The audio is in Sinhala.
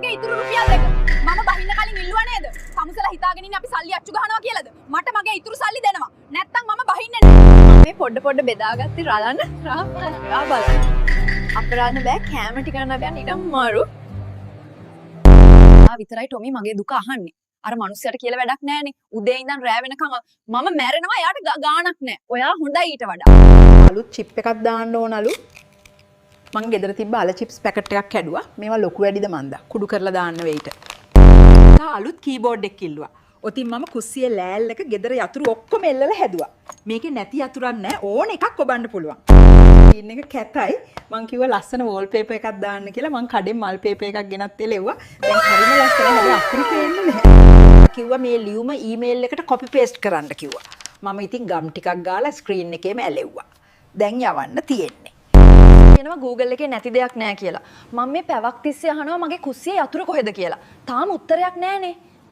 මගේ ඉතුරු රුපියල් දෙක. මම බහින්න කලින් ඉල්ලුවා නේද? සමුසලා හිතාගෙන ඉන්නේ අපි සල්ලි අච්චු ගහනවා කියලාද? මට මගේ ඉතුරු සල්ලි දෙනවා. නැත්තම් මම බහින්නේ නැහැ. මේ පොඩ බෙදාගත්තේ රලන්න. ආ බලන්න. අපරාධ බෑ කැම ටික නගන්න ඊටම මාරු. විතරයි ටොමි මගේ දුක අහන්නේ. අර මනුස්සයට කියලා වැඩක් නැහනේ. උදේ ඉඳන් රෑ වෙනකම් මම මැරෙනවා එයාට ගාණක් නැහැ. ඔයා හොඳයි ඊට වඩා. අලුත් චිප් එකක් දාන්න ඕනලු. මං ගෙදර තිබ්බ අල චිප්ස් පැකට් එකක් හැදුවා. මේවා ලොකු වැඩිද මන්දා. කුඩු කරලා දාන්න වෙයිට. අලුත් කීබෝඩ් එකක් කිල්ලුවා. ඔතින් මම කුස්සියේ ලෑල් එක ගෙදර යතුරු ඔක්කොම එල්ලලා හැදුවා. මේකේ නැති යතුරක් නැහැ. ඕන එකක් ඔබන්න පුළුවන්. ස්ක්‍රීන් එක කැතයි. මං කිව්වා ලස්සන වෝල්පේපර් එකක් දාන්න කියලා. මං කඩෙන් මල් පේපර් එකක් ගෙනත් එලෙව්වා. දැන් හරිම ලස්සනයි. හැබැයි අකුරු පේන්නේ නැහැ. කිව්වා මේ ලියුම ඊමේල් එකට කොපි පේස්ට් කරන්න කිව්වා. මම ඉතින් ගම් ටිකක් ගාලා ස්ක්‍රීන් එකේම ඇලෙව්වා. දැන් යවන්න තියෙන්නේ. කියනවා Google එකේ නැති දෙයක් නැහැ කියලා. මම මේ පැවක් තිස්සේ අහනවා මගේ කුස්සියේ යතුරු කොහෙද කියලා. තාම උත්තරයක් නැහනේ.